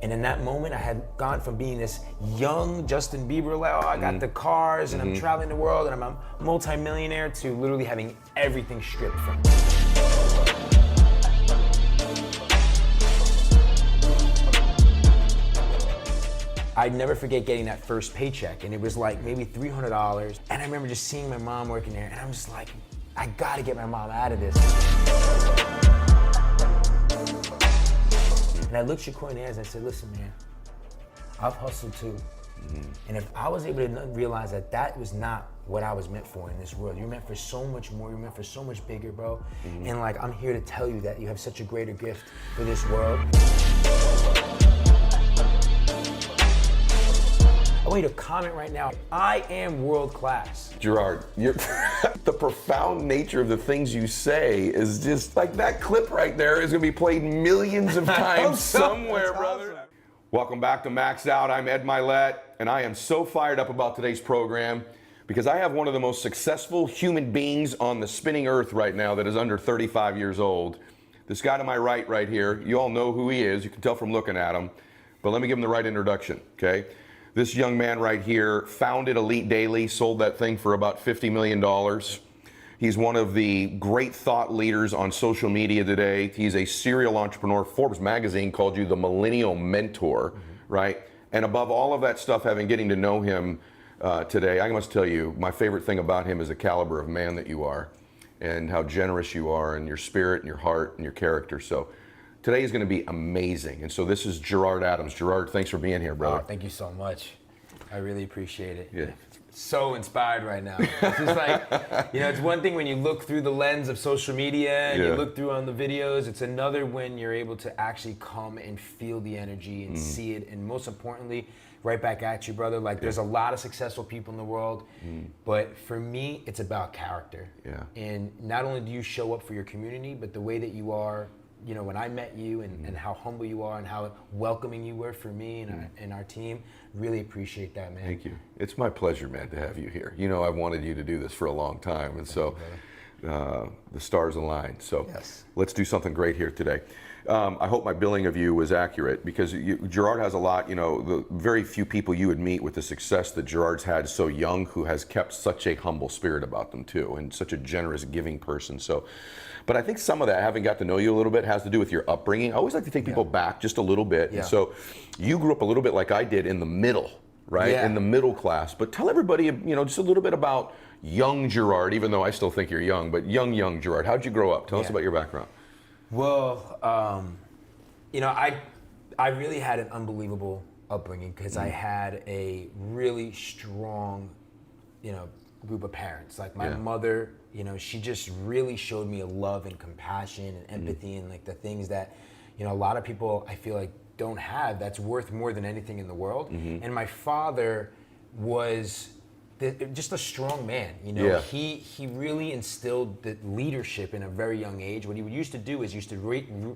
And in that moment, I had gone from being this young Justin Bieber, like, oh, I got the cars and I'm traveling the world and I'm a multi-millionaire, to literally having everything stripped from me. I'd never forget getting that first paycheck, and it was like maybe $300. And I remember just seeing my mom working there, and I'm just like, I gotta get my mom out of this. And I looked Shakur in the eyes and I said, listen, man, I've hustled too. And if I was able to realize that that was not what I was meant for in this world, you're meant for so much more, you're meant for so much bigger, bro. And like, I'm here to tell you that you have such a greater gift for this world. I want you to comment right now. I am world class. Gerard, the profound nature of the things you say is just like that clip right there is gonna be played millions of times somewhere, brother. Awesome. Welcome back to Maxed Out. I'm Ed Mylett, and I am so fired up about today's program because I have one of the most successful human beings on the spinning earth right now that is under 35 years old. This guy to my right here, you all know who he is. You can tell from looking at him, but let me give him the right introduction, okay? This young man right here founded Elite Daily, sold that thing for about $50 million. He's one of the great thought leaders on social media today. He's a serial entrepreneur. Forbes magazine called you the millennial mentor, right? And above all of that stuff, getting to know him today, I must tell you, my favorite thing about him is the caliber of man that you are and how generous you are and your spirit and your heart and your character. So today is going to be amazing. And so this is Gerard Adams. Gerard, thanks for being here, brother. Oh, thank you so much. I really appreciate it. Yeah. So inspired right now. It's just like, you know, it's one thing when you look through the lens of social media and you look through on the videos. It's another when you're able to actually come and feel the energy and see it. And most importantly, right back at you, brother. Like, there's a lot of successful people in the world, but for me, it's about character. Yeah. And not only do you show up for your community, but the way that you are, you know, when I met you and how humble you are and how welcoming you were for me and our team, really appreciate that, man. Thank you. It's my pleasure, man, to have you here. You know, I wanted you to do this for a long time, and so the stars aligned. So let's do something great here today. I hope my billing of you was accurate because Gerard has a lot, you know, the very few people you would meet with the success that Gerard's had so young, who has kept such a humble spirit about them too, and such a generous, giving person. So, but I think some of that, having got to know you a little bit, has to do with your upbringing. I always like to take people back just a little bit. And so you grew up a little bit like I did in the middle, right? In the middle class. But tell everybody, you know, just a little bit about young Gerard, even though I still think you're young, but young Gerard. How'd you grow up? Tell us about your background. Well, you know, I really had an unbelievable upbringing because I had a really strong, you know, group of parents. Like my mother, you know, she just really showed me a love and compassion and empathy and like the things that, you know, a lot of people I feel like don't have that's worth more than anything in the world. And my father was just a strong man, you know. He really instilled the leadership in a very young age. What he used to do is he used to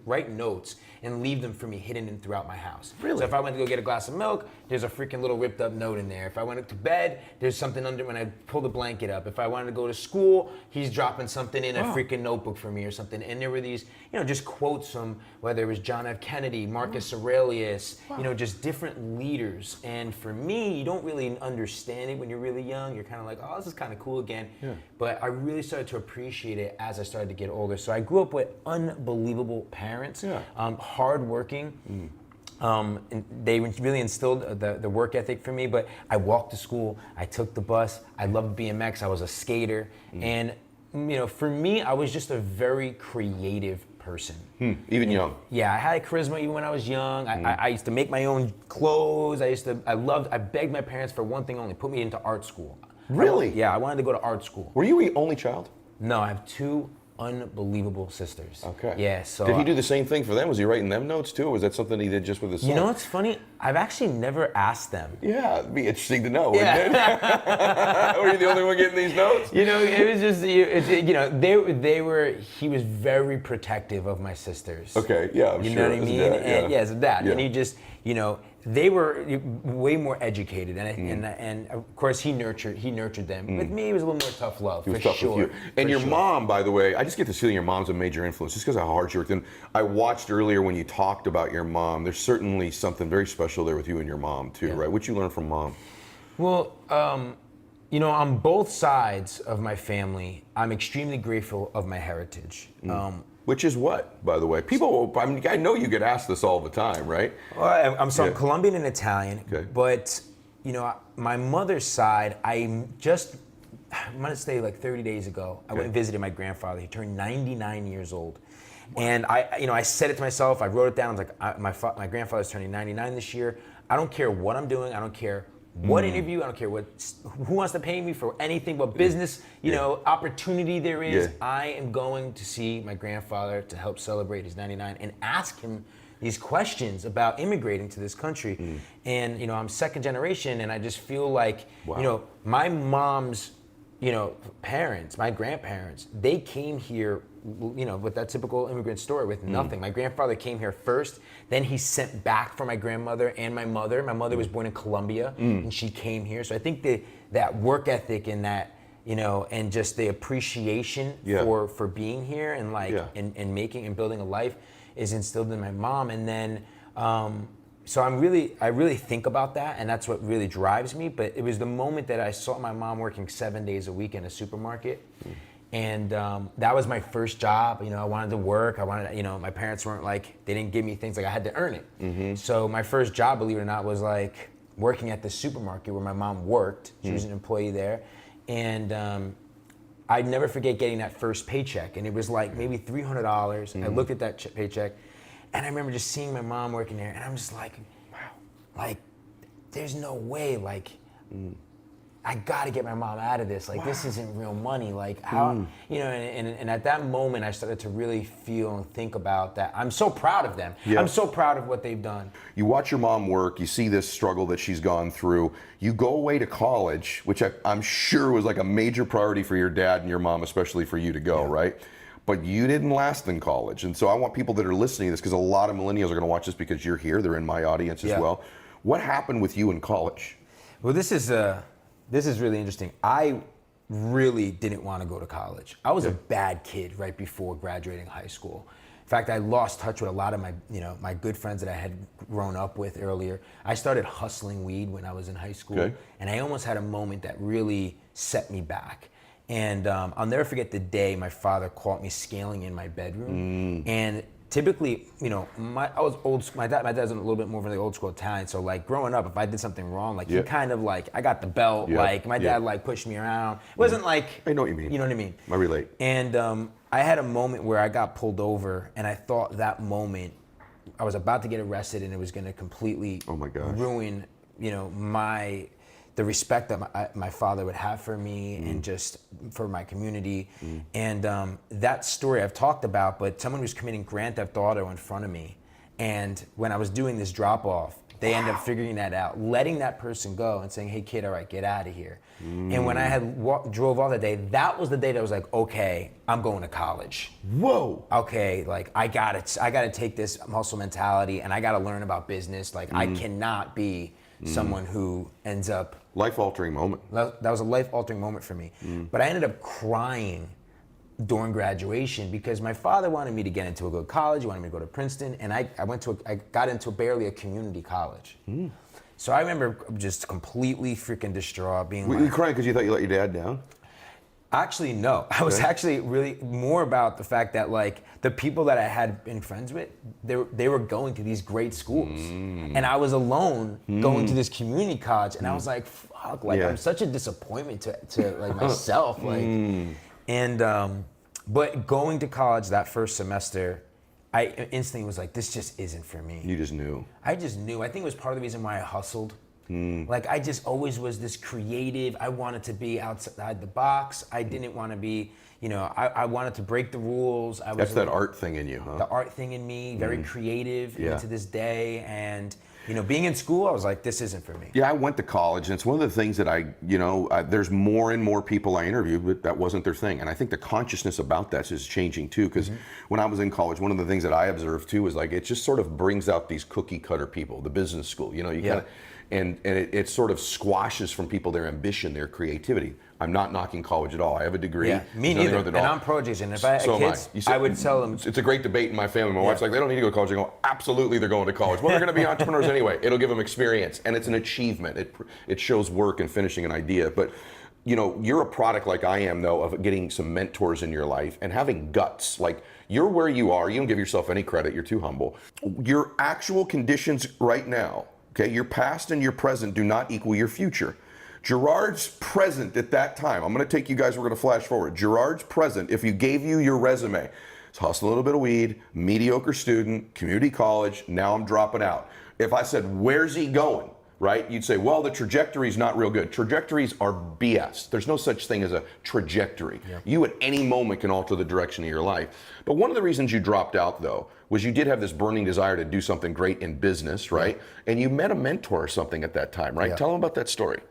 write notes and leave them for me hidden throughout my house. Really? So if I went to go get a glass of milk, there's a freaking little ripped up note in there. If I went to bed, there's something under when I pull the blanket up. If I wanted to go to school, he's dropping something in a freaking notebook for me or something. And there were these, you know, just quotes from whether it was John F. Kennedy, Marcus Aurelius, you know, just different leaders. And for me, you don't really understand it when you're really young. You're kind of like, oh, this is kind of cool again. But I really started to appreciate it as I started to get older. So I grew up with unbelievable parents, hardworking. And they really instilled the work ethic for me. But I walked to school, I took the bus, I loved BMX, I was a skater. And you know, for me, I was just a very creative person. Even young? Yeah, I had charisma even when I was young. I used to make my own clothes. I begged my parents for one thing only, put me into art school. Really? I wanted to go to art school. Were you the only child? No, I have two unbelievable sisters. Okay. Yeah, so. Did he do the same thing for them? Was he writing them notes too, or was that something he did just with his son? You know what's funny? I've actually never asked them. Yeah, it'd be interesting to know, wouldn't it? Were you the only one getting these notes? You know, it was just, you know, he was very protective of my sisters. Okay, yeah, I'm you sure. know what I mean? As a dad, as a dad. And he just, you know, they were way more educated, and of course he nurtured them. With me, it was a little more tough love, for sure. And your mom, by the way, I just get this feeling your mom's a major influence just because of how hard she worked. And I watched earlier when you talked about your mom. There's certainly something very special there with you and your mom too, right? What you learn from mom? Well, on both sides of my family, I'm extremely grateful of my heritage. Which is what, by the way? I know you get asked this all the time, right? Well, I'm Colombian and Italian, but my mother's side, I'm gonna say like 30 days ago, I went and visited my grandfather. He turned 99 years old. Wow. And I said it to myself, I wrote it down, I was like, my grandfather's turning 99 this year. I don't care what I'm doing, I don't care what interview, I don't care who wants to pay me for anything, what business, opportunity there is. Yeah. I am going to see my grandfather to help celebrate his 99 and ask him these questions about immigrating to this country. And I'm second generation, and I just feel like, my mom's, parents, my grandparents, they came here, with that typical immigrant story with nothing. My grandfather came here first, then he sent back for my grandmother and my mother. My mother was born in Colombia, and she came here. So I think that work ethic and that, and just the appreciation for being here and and making and building a life is instilled in my mom. And then, so I really think about that, and that's what really drives me. But it was the moment that I saw my mom working 7 days a week in a supermarket. And that was my first job. I wanted to work. My parents weren't they didn't give me things, I had to earn it. So my first job, believe it or not, was working at the supermarket where my mom worked. She was an employee there. And I'd never forget getting that first paycheck. And it was maybe $300. I looked at that paycheck, and I remember just seeing my mom working there, and I'm just like, wow, there's no way, I gotta get my mom out of this. This isn't real money. How, and at that moment, I started to really feel and think about that. I'm so proud of them. Yeah. I'm so proud of what they've done. You watch your mom work, you see this struggle that she's gone through. You go away to college, which I'm sure was a major priority for your dad and your mom, especially for you to go, right? But you didn't last in college. And so I want people that are listening to this, because a lot of millennials are gonna watch this because you're here, they're in my audience as well. What happened with you in college? Well, this is really interesting. I really didn't want to go to college. I was a bad kid right before graduating high school. In fact, I lost touch with a lot of my good friends that I had grown up with earlier. I started hustling weed when I was in high school, and I almost had a moment that really set me back. And I'll never forget the day my father caught me scaling in my bedroom. And typically, I was old school. My dad's a little bit more of the old school Italian. So growing up, if I did something wrong, he kind of I got the belt. My dad pushed me around. It wasn't I know what you mean. You know what I mean? I relate. And I had a moment where I got pulled over, and I thought that moment I was about to get arrested, and it was going to completely ruin, the respect that my father would have for me and just for my community. And that story I've talked about, but someone was committing grand theft auto in front of me. And when I was doing this drop off, they ended up figuring that out, letting that person go and saying, hey kid, all right, get out of here. And when I had drove off that day, that was the day that I was like, okay, I'm going to college. Whoa. Okay, I gotta take this hustle mentality, and I gotta learn about business. I cannot be someone who ends up... Life-altering moment. That was a life-altering moment for me. But I ended up crying during graduation because my father wanted me to get into a good college. He wanted me to go to Princeton, and I got into barely a community college. So I remember just completely freaking distraught, being Were you crying because you thought you let your dad down? Actually, no. I was actually really more about the fact that the people that I had been friends with, they were going to these great schools, and I was alone going to this community college, and I was like, fuck, I'm such a disappointment to myself, and but going to college that first semester, I instantly was like, this just isn't for me. You just knew. I just knew. I think it was part of the reason why I hustled. I just always was this creative. I wanted to be outside the box. I didn't want to be, I wanted to break the rules. That's that art thing in you, huh? The art thing in me, very creative to this day. And being in school, I was like, this isn't for me. Yeah, I went to college, and it's one of the things that there's more and more people I interviewed, but that wasn't their thing. And I think the consciousness about that is changing too, because when I was in college, one of the things that I observed too is like, it just sort of brings out these cookie cutter people, the business school, it sort of squashes from people their ambition, their creativity. I'm not knocking college at all. I have a degree. Yeah, me neither. And I'm pro-Jason. If I had kids, I would tell them. It's a great debate in my family. My wife's like, they don't need to go to college. I go, absolutely, they're going to college. Well, they're going to be entrepreneurs anyway. It'll give them experience, and it's an achievement. It shows work and finishing an idea. But you're a product like I am, though, of getting some mentors in your life and having guts. Like, you're where you are. You don't give yourself any credit. You're too humble. Your actual conditions right now, okay, your past and your present do not equal your future. Gerard's present at that time, I'm going to take you guys, we're going to flash forward. Gerard's present, if you gave you your resume, it's hustle a little bit of weed, mediocre student, community college, now I'm dropping out. If I said, where's he going? Right? You'd say, well, the trajectory's not real good. Trajectories are BS. There's no such thing as a trajectory. Yeah. You at any moment can alter the direction of your life. But one of the reasons you dropped out, though, was you did have this burning desire to do something great in business, right? Yeah. And you met a mentor or something at that time, right? Yeah. Tell them about that story.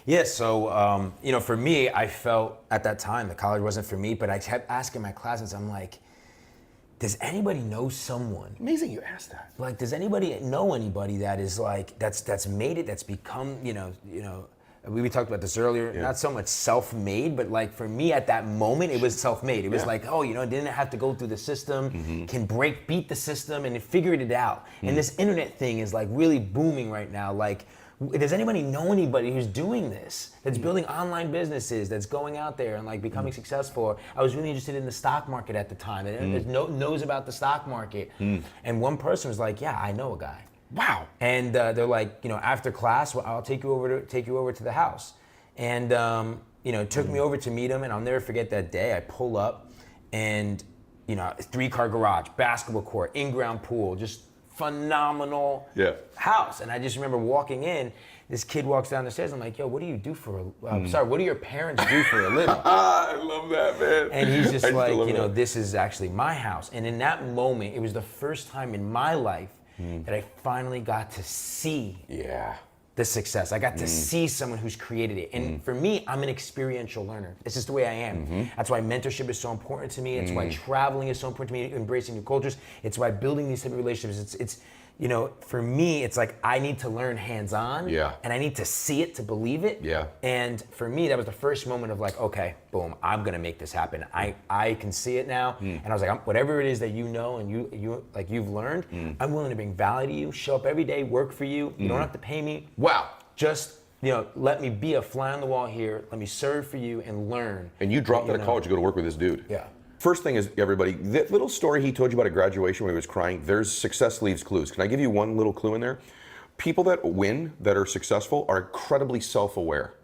Yeah, so, for me, I felt at that time that college wasn't for me, but I kept asking my classes, I'm like, does anybody know someone? Amazing you asked that. Like, does anybody know anybody that is like, that's made it, that's become, we talked about this earlier, not so much self-made, but like for me at that moment, it was self-made. It was like, didn't have to go through the system, can beat the system, and it figured it out. And this internet thing is like really booming right now. Like, does anybody know anybody who's doing this, that's building online businesses, that's going out there and like becoming successful? I was really interested in the stock market at the time, and knows about the stock market. And one person was like, yeah, I know a guy. Wow. And they're like, after class, well, I'll take you over to the house. And it took me over to meet him, and I'll never forget that day. I pull up, and 3-car garage, basketball court, in-ground pool, just phenomenal house. And I just remember walking in, this kid walks down the stairs. I'm like, yo, what do you do for what do your parents do for a living? I love that, man. And he's just like, this is actually my house. And in that moment, it was the first time in my life that I finally got to see the success. I got to see someone who's created it. And for me, I'm an experiential learner. It's just the way I am. That's why mentorship is so important to me. It's why traveling is so important to me, embracing new cultures. It's why building these type of relationships, it's for me, it's like I need to learn hands-on, and I need to see it to believe it. Yeah. And for me, that was the first moment of like, okay, boom, I'm gonna make this happen. I can see it now, and I was like, whatever it is that you know and you've learned, I'm willing to bring value to you, show up every day, work for you. You don't have to pay me. Wow. Just let me be a fly on the wall here. Let me serve for you and learn. And you dropped out of college to go to work with this dude. Yeah. First thing is, everybody, that little story he told you about at graduation when he was crying, there's success leaves clues. Can I give you one little clue in there? People that win, that are successful, are incredibly self-aware.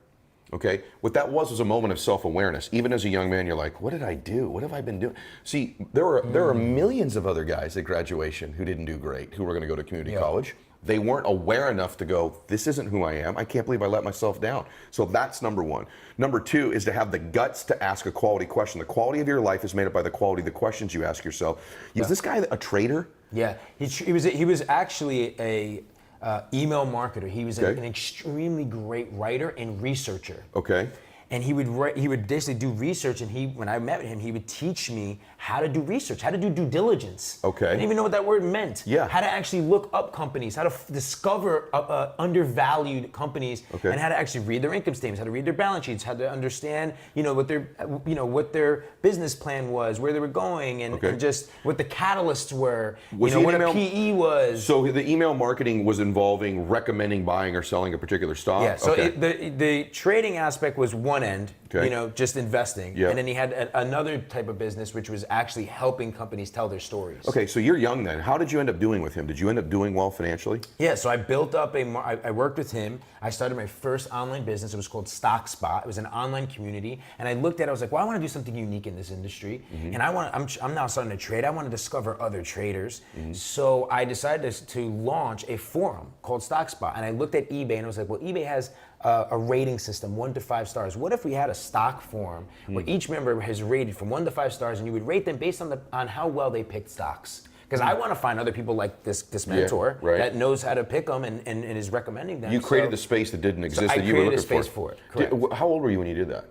Okay? What that was a moment of self-awareness. Even as a young man, you're like, what did I do? What have I been doing? See, there are millions of other guys at graduation who didn't do great, who were going to go to community college. They weren't aware enough to go, this isn't who I am. I can't believe I let myself down. So that's number one. Number two is to have the guts to ask a quality question. The quality of your life is made up by the quality of the questions you ask yourself. Is this guy a trader? Yeah, he was actually a email marketer. He was an extremely great writer and researcher. Okay. And he would basically do research, and when I met him, he would teach me how to do research, how to do due diligence. Okay. I didn't even know what that word meant. Yeah. How to actually look up companies, how to discover undervalued companies, and how to actually read their income statements, how to read their balance sheets, how to understand, what their business plan was, where they were going, and just what the catalysts were. What a PE was. So the email marketing was involving recommending buying or selling a particular stock. Yeah. So the trading aspect was one end, just investing. Yeah. And then he had another type of business, which was actually helping companies tell their stories. Okay, so you're young then. How did you end up doing with him? Did you end up doing well financially? Yeah, so I built up I worked with him. I started my first online business. It was called StockSpot. It was an online community. And I looked at it, I was like, well, I want to do something unique in this industry. And I'm now starting to trade. I want to discover other traders. So I decided to launch a forum called StockSpot. And I looked at eBay and I was like, well, eBay has a rating system, 1 to 5 stars. What if we had a stock forum where each member has rated from 1 to 5 stars, and you would rate them based on how well they picked stocks? Because I want to find other people like this mentor right. that knows how to pick them and is recommending them. You created the space that didn't exist that you were looking for. I created a space for it. Correct. How old were you when you did that?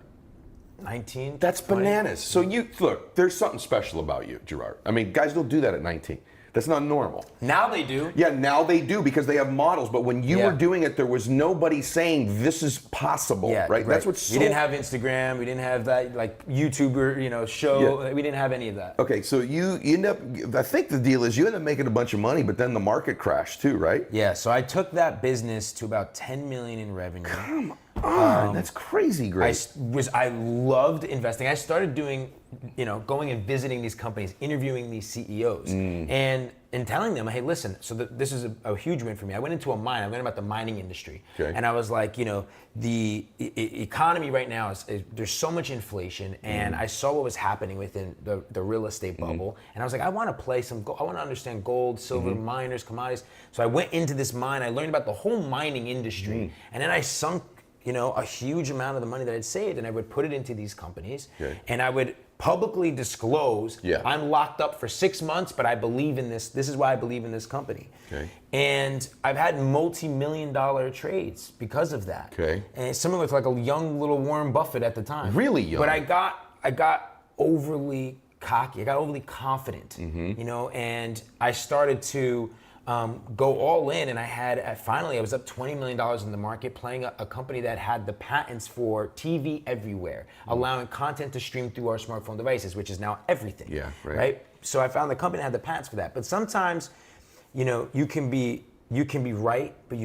19. That's 20. bananas. So look, there's something special about you, Gerard. I mean, guys don't do that at 19. That's not normal. Now they do. Yeah, now they do because they have models. But when you were doing it, there was nobody saying this is possible, right? That's what's so... We didn't have Instagram. We didn't have that like YouTuber, show. Yeah. We didn't have any of that. Okay, so you end up. I think the deal is you end up making a bunch of money, but then the market crashed too, right? Yeah. So I took that business to about 10 million in revenue. Come on, that's crazy great. I loved investing. I started doing, going and visiting these companies, interviewing these CEOs, and telling them, hey, listen, so this is a huge win for me. I went into a mine. I learned about the mining industry. Okay. And I was like, the economy right now is there's so much inflation, and I saw what was happening within the real estate bubble. And I was like, I want to play some gold. I want to understand gold, silver, miners, commodities. So I went into this mine. I learned about the whole mining industry. And then I sunk a huge amount of the money that I'd saved, and I would put it into these companies, and I would publicly disclose, I'm locked up for 6 months, but I believe in this. This is why I believe in this company. Okay. And I've had multi-million-dollar trades because of that. Okay. And it's similar to like a young little Warren Buffett at the time. Really young. But I got overly cocky. I got overly confident, and I started to go all in, and finally I was up $20 million in the market playing a company that had the patents for TV everywhere, allowing content to stream through our smartphone devices, which is now everything. Yeah, right. So I found the company that had the patents for that. But sometimes, you can be right, but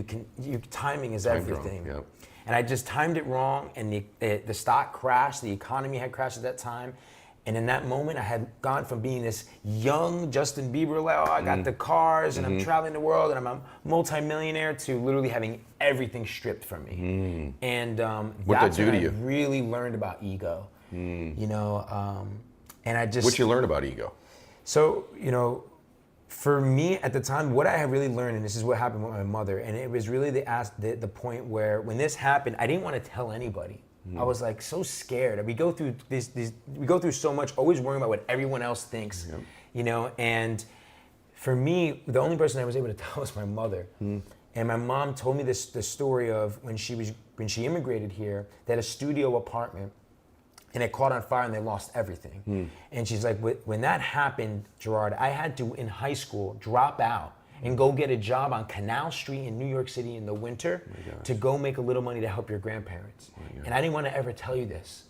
timing is everything. Yep. And I just timed it wrong, and the stock crashed, the economy had crashed at that time. And in that moment, I had gone from being this young Justin Bieber, like, I got the cars and I'm traveling the world and I'm a multimillionaire, to literally having everything stripped from me. And that's when I really learned about ego. And I just... What'd you learn about ego? So, for me at the time, what I had really learned, and this is what happened with my mother, and it was really the point where when this happened, I didn't want to tell anybody. I was like so scared. We go through we go through so much, always worrying about what everyone else thinks, and for me, the only person I was able to tell was my mother. And my mom told me the story of when she immigrated here, they had a studio apartment and it caught on fire and they lost everything. And she's like, when that happened, Gerard, I had to, in high school, drop out and go get a job on Canal Street in New York City in the winter to go make a little money to help your grandparents. And I didn't want to ever tell you this.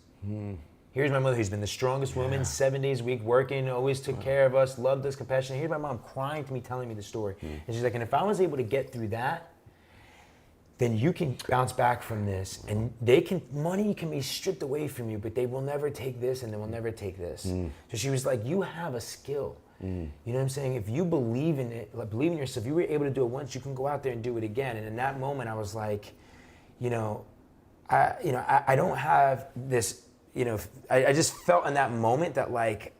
Here's my mother, who's been the strongest woman, 7 days a week, working, always took care of us, loved us, compassionate. Here's my mom crying to me, telling me the story. And she's like, and if I was able to get through that, then you can bounce back from this, and money can be stripped away from you, but they will never take this and they will never take this. So she was like, you have a skill. You know what I'm saying? If you believe in it, like, believe in yourself, you were able to do it once, you can go out there and do it again. And in that moment, I was like, I don't have this, I just felt in that moment that like,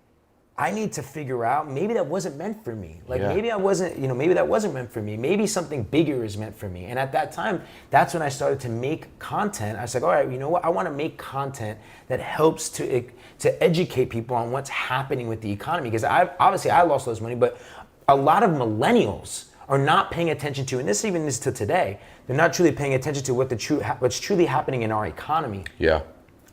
I need to figure out, maybe that wasn't meant for me. Like maybe I wasn't, maybe that wasn't meant for me. Maybe something bigger is meant for me. And at that time, that's when I started to make content. I was like, all right, you know what? I want to make content that helps to educate people on what's happening with the economy. Because I lost all this money, but a lot of millennials are not paying attention to, and this even is to today, they're not truly paying attention to what's truly happening in our economy. Yeah.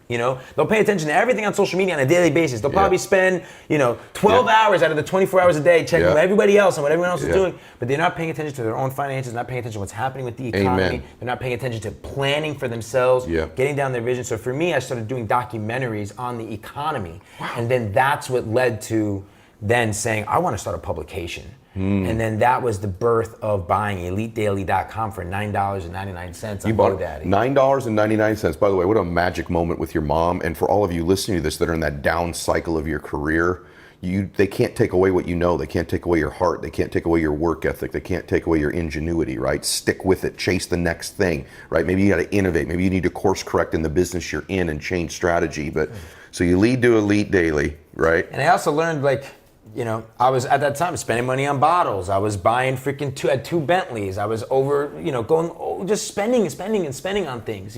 They'll pay attention to everything on social media on a daily basis. They'll probably spend, 12 hours out of the 24 hours a day checking what everybody else and what everyone else is doing, but they're not paying attention to their own finances, not paying attention to what's happening with the economy. They're not paying attention to planning for themselves, getting down their vision. So for me, I started doing documentaries on the economy, and then that's what led to then saying, I want to start a publication. And then that was the birth of buying EliteDaily.com for $9.99 on GoDaddy. $9.99. By the way, what a magic moment with your mom. And for all of you listening to this that are in that down cycle of your career, they can't take away what you know. They can't take away your heart. They can't take away your work ethic. They can't take away your ingenuity, right? Stick with it. Chase the next thing, right? Maybe you got to innovate. Maybe you need to course correct in the business you're in and change strategy. But so you lead to Elite Daily, right? And I also learned, like, I was at that time spending money on bottles. I was buying freaking two Bentleys. I was just spending on things.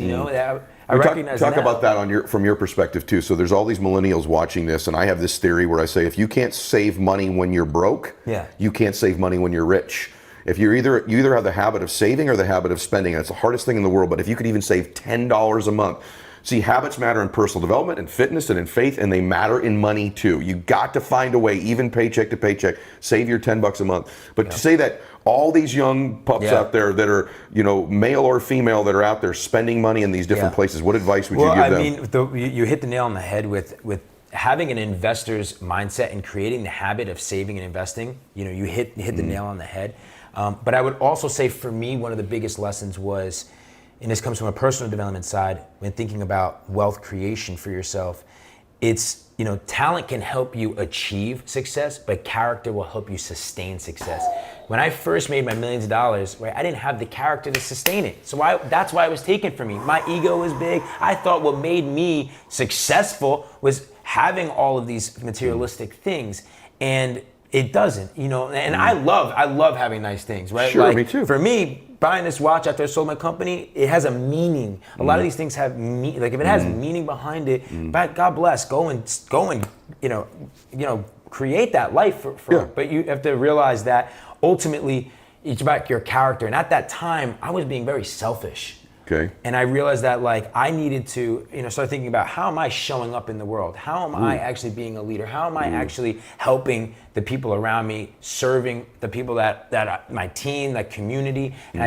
I recognize talk now. about that from your perspective too. So there's all these millennials watching this, and I have this theory where I say if you can't save money when you're broke, you can't save money when you're rich. If you either have the habit of saving or the habit of spending, and it's the hardest thing in the world. But if you could even save $10 a month. See, habits matter in personal development and fitness and in faith, and they matter in money too. You got to find a way, even paycheck to paycheck, save your $10 a month. But to say that all these young pups out there that are, male or female, that are out there spending money in these different places, what advice would you give them? You hit the nail on the head with having an investor's mindset and creating the habit of saving and investing. You hit the nail on the head. But I would also say, for me, one of the biggest lessons was, and this comes from a personal development side, when thinking about wealth creation for yourself, it's, talent can help you achieve success, but character will help you sustain success. When I first made my millions of dollars, right, I didn't have the character to sustain it. So that's why it was taken from me. My ego was big. I thought what made me successful was having all of these materialistic things. And it doesn't, and I love having nice things, right? Sure, me too. For me, buying this watch after I sold my company, it has a meaning. A lot of these things have meaning. Like if it has meaning behind it, but God bless, go and create that life for But you have to realize that ultimately it's about your character. And at that time, I was being very selfish. Okay. And I realized that I needed to, start thinking about, how am I showing up in the world? How am I actually being a leader? How am I actually helping the people around me, serving the people that my team, that community? And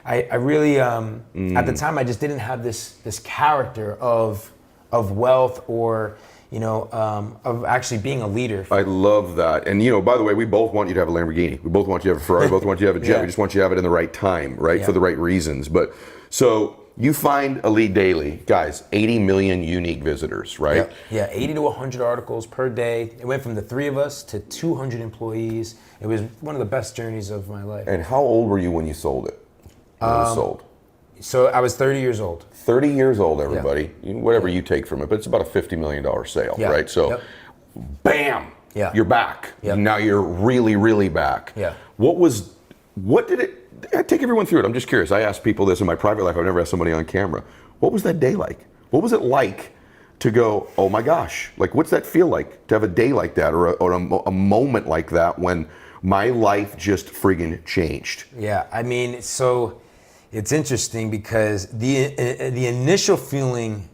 I really, at the time, I just didn't have this character of wealth or, of actually being a leader. I love that. And, by the way, we both want you to have a Lamborghini. We both want you to have a Ferrari. We both want you to have a jet. We just want you to have it in the right time, right? For the right reasons. But so you find Elite Daily, guys, 80 million unique visitors, right? Yeah, 80 to 100 articles per day. It went from the 3 of us to 200 employees. It was one of the best journeys of my life. And how old were you when you sold it? When it was sold? So I was 30 years old. 30 years old, everybody. Whatever you take from it, but it's about a $50 million sale, right? So, bam, you're back. Now you're really, really back. What did it, I take everyone through it. I'm just curious. I ask people this in my private life. I've never asked somebody on camera. What was that day like? What was it like to go, oh my gosh, what's that feel like to have a day like that or a moment like that when my life just friggin' changed? Yeah, I mean, so it's interesting because the initial feeling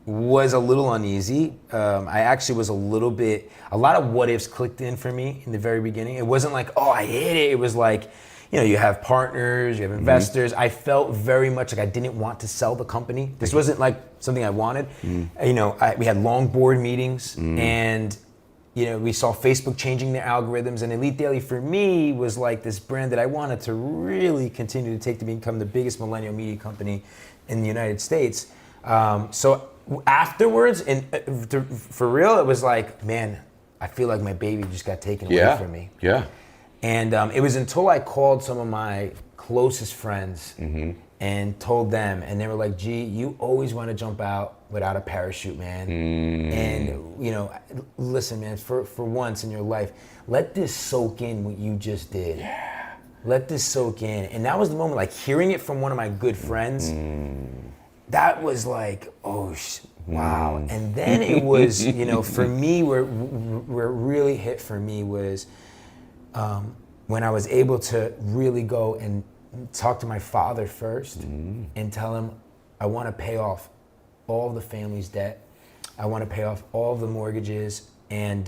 was a little uneasy. I actually was a lot of what ifs clicked in for me in the very beginning. It wasn't like, oh, I hit it. It was like, you have partners, you have investors. I felt very much like I didn't want to sell the company. This wasn't like something I wanted. We had long board meetings and we saw Facebook changing their algorithms, and Elite Daily for me was like this brand that I wanted to really continue to take to become the biggest millennial media company in the United States. So afterwards, and for real, it was like, man, I feel like my baby just got taken away from me. Yeah. And it was until I called some of my closest friends and told them, and they were like, "G, you always want to jump out without a parachute, man. And listen, man, for once in your life, let this soak in what you just did. Yeah. Let this soak in." And that was the moment, like hearing it from one of my good friends. That was like, oh, wow. And then it was, for me, where it really hit for me was when I was able to really go and talk to my father first and tell him, I want to pay off all the family's debt. I want to pay off all the mortgages. And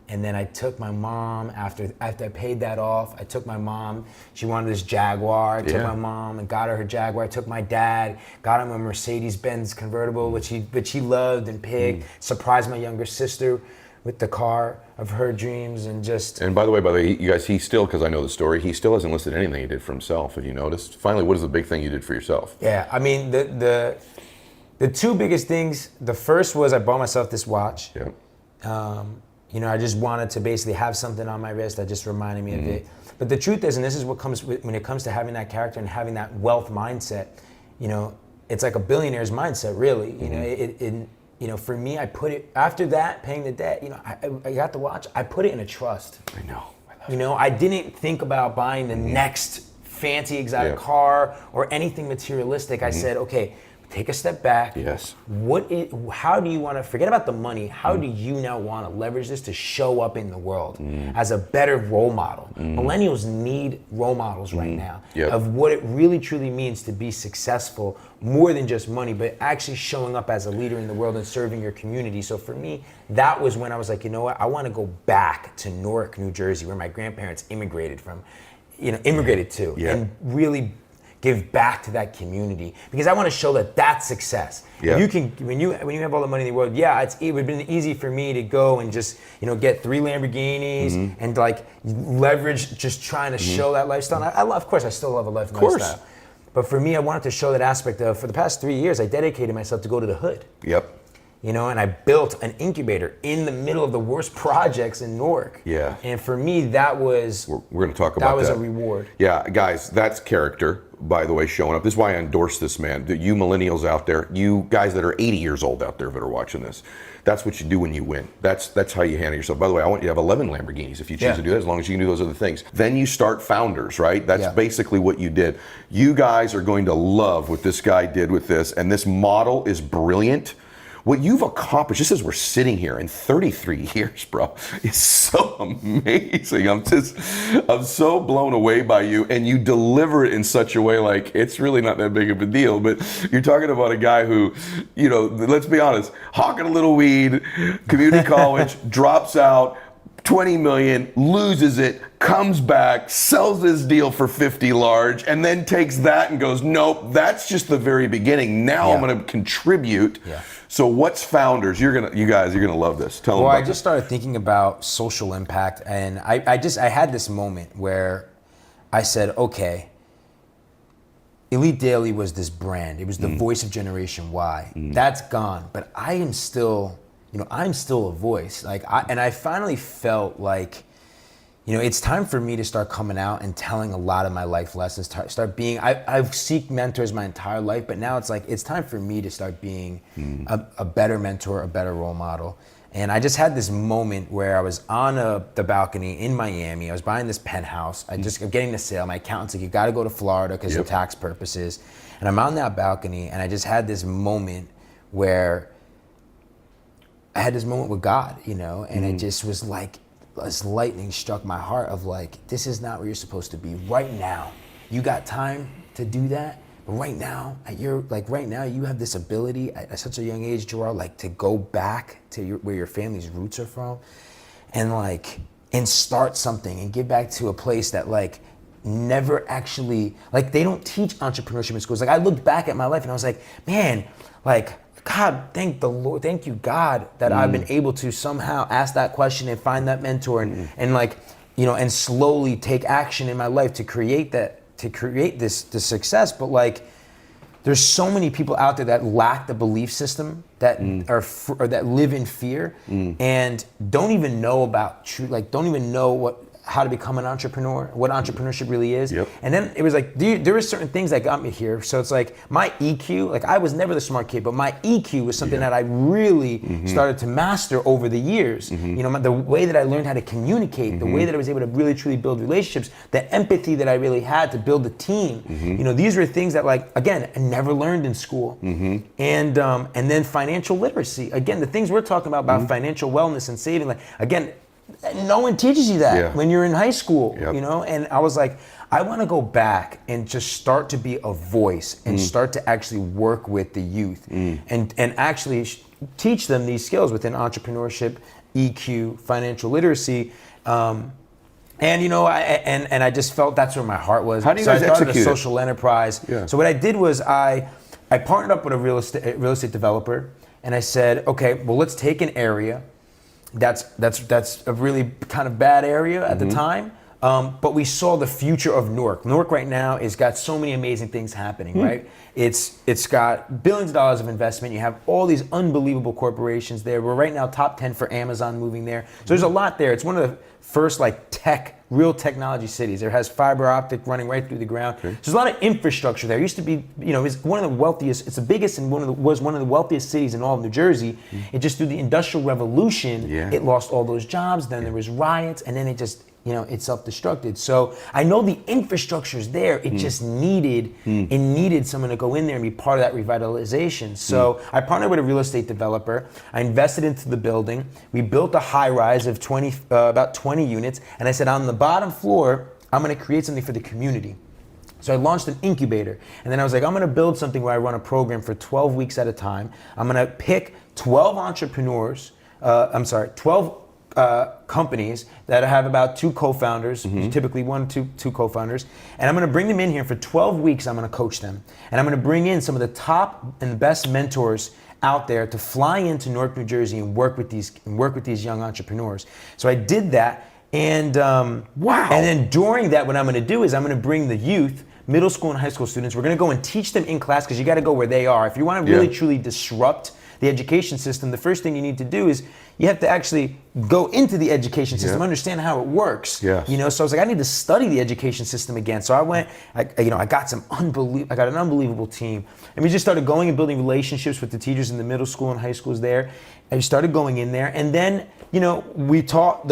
then I took my mom, after I paid that off, I took my mom, she wanted this Jaguar, I took my mom and got her Jaguar. I took my dad, got him a Mercedes-Benz convertible, which he loved and picked, surprised my younger sister with the car of her dreams, and just... And by the way, you guys, he still, because I know the story, he still hasn't listed anything he did for himself, have you noticed? Finally, what is the big thing you did for yourself? Yeah, I mean, the 2 biggest things, the first was I bought myself this watch. Yep. I just wanted to basically have something on my wrist that just reminded me of it. But the truth is, and this is what comes when it comes to having that character and having that wealth mindset, it's like a billionaire's mindset, really. you know, for me, I put it, after that, paying the debt, you know, I got the watch, I put it in a trust. I know. You know, I didn't think about buying the next fancy exotic car or anything materialistic. I said, okay, take a step back. Yes. How do you want to, forget about the money, how do you now want to leverage this to show up in the world as a better role model? Millennials need role models right now of what it really truly means to be successful, more than just money, but actually showing up as a leader in the world and serving your community. So for me, that was when I was like, you know what, I want to go back to Newark, New Jersey, where my grandparents immigrated to, and really give back to that community, because I want to show that that's success. Yeah. You can, when you have all the money in the world, it would have been easy for me to go and just, you know, get 3 Lamborghinis and like leverage just trying to show that lifestyle. And of course, I still love a lifestyle. But for me, I wanted to show that aspect of, for the past 3 years, I dedicated myself to go to the hood. Yep. You know, and I built an incubator in the middle of the worst projects in Newark. Yeah. And for me, that was, we're going to talk about that. That was a reward. Yeah, guys, that's character, by the way, showing up. This is why I endorse this man. You millennials out there, you guys that are 80 years old out there that are watching this, that's what you do when you win. That's how you handle yourself. By the way, I want you to have 11 Lamborghinis if you choose to do that, as long as you can do those other things. Then you start Founders, right? That's basically what you did. You guys are going to love what this guy did with this, and this model is brilliant. What you've accomplished, just as we're sitting here in 33 years, bro, is so amazing. I'm so blown away by you, and you deliver it in such a way like it's really not that big of a deal. But you're talking about a guy who, you know, let's be honest, hawking a little weed, community college, drops out, 20 million, loses it, comes back, sells this deal for 50 large, and then takes that and goes, nope, that's just the very beginning. Now I'm going to contribute. So what's Founders? You guys are gonna love this. Tell them about I just started thinking about social impact, and I had this moment where I said, okay, Elite Daily was this brand. It was the voice of Generation Y. That's gone, but I am still, you know, I'm still a voice. And I finally felt like, you know, it's time for me to start coming out and telling a lot of my life lessons, start being, I've seeked mentors my entire life, but now it's like, it's time for me to start being a better mentor, a better role model. And I just had this moment where I was on the balcony in Miami. I was buying this penthouse. I'm getting the sale. My accountant's like, you gotta go to Florida because of tax purposes. And I'm on that balcony, and I just had this moment where I had this moment with God, you know, and it just was like, as lightning struck my heart of like, this is not where you're supposed to be right now. You got time to do that, but right now, right now you have this ability at such a young age, Gerard, like to go back to where your family's roots are from, and start something and give back to a place that like never actually, like they don't teach entrepreneurship in schools. Like I looked back at my life and I was like, man, like, God, thank the Lord, thank you, God, that I've been able to somehow ask that question and find that mentor and like, you know, and slowly take action in my life to create this success. But like, there's so many people out there that lack the belief system, that or that live in fear and don't even know about don't even know how to become an entrepreneur, what entrepreneurship really is. And then it was like, there were certain things that got me here. So it's like my EQ, like I was never the smart kid, but my EQ was something that I really started to master over the years. You know, the way that I learned how to communicate, the way that I was able to really truly build relationships, the empathy that I really had to build a team. You know, these were things that like, again, I never learned in school. And then financial literacy. Again, the things we're talking about financial wellness and saving, like again, no one teaches you that when you're in high school, you know? And I was like, I want to go back and just start to be a voice and start to actually work with the youth and actually teach them these skills within entrepreneurship, EQ, financial literacy. And you know, I just felt that's where my heart was. How do you so guys I started execute a social enterprise. So what I did was I partnered up with a real estate developer, and I said, okay, well, let's take an area that's a really kind of bad area at the time, But we saw the future of Newark. Newark right now has got so many amazing things happening, right? It's got billions of dollars of investment. You have all these unbelievable corporations there. We're right now top 10 for Amazon moving there. So there's a lot there. It's one of the first real technology cities. It has fiber optic running right through the ground. So there's a lot of infrastructure there. It used to be, it's one of the wealthiest, it's the biggest and was one of the wealthiest cities in all of New Jersey. It just through the Industrial Revolution, it lost all those jobs. Then there was riots, and then it just, it self-destructed. So I know the infrastructure's there. It just needed someone to go in there and be part of that revitalization. So I partnered with a real estate developer. I invested into the building. We built a high rise of about 20 units. And I said, on the bottom floor, I'm gonna create something for the community. So I launched an incubator. And then I was like, I'm gonna build something where I run a program for 12 weeks at a time. I'm gonna pick 12 entrepreneurs, 12 companies that have about 2 co-founders, typically 1, 2 co-founders, and I'm going to bring them in here for 12 weeks. I'm going to coach them, and I'm going to bring in some of the top and the best mentors out there to fly into Newark, New Jersey, and work with these young entrepreneurs. So I did that, and wow! And then during that, what I'm going to do is I'm going to bring the youth, middle school and high school students. We're going to go and teach them in class, because you got to go where they are. If you want to really truly disrupt the education system, the first thing you need to do is you have to actually go into the education system, understand how it works. So I was like, I need to study the education system again. So I went, I got an unbelievable team, and we just started going and building relationships with the teachers in the middle school and high schools there. And we started going in there, and then we taught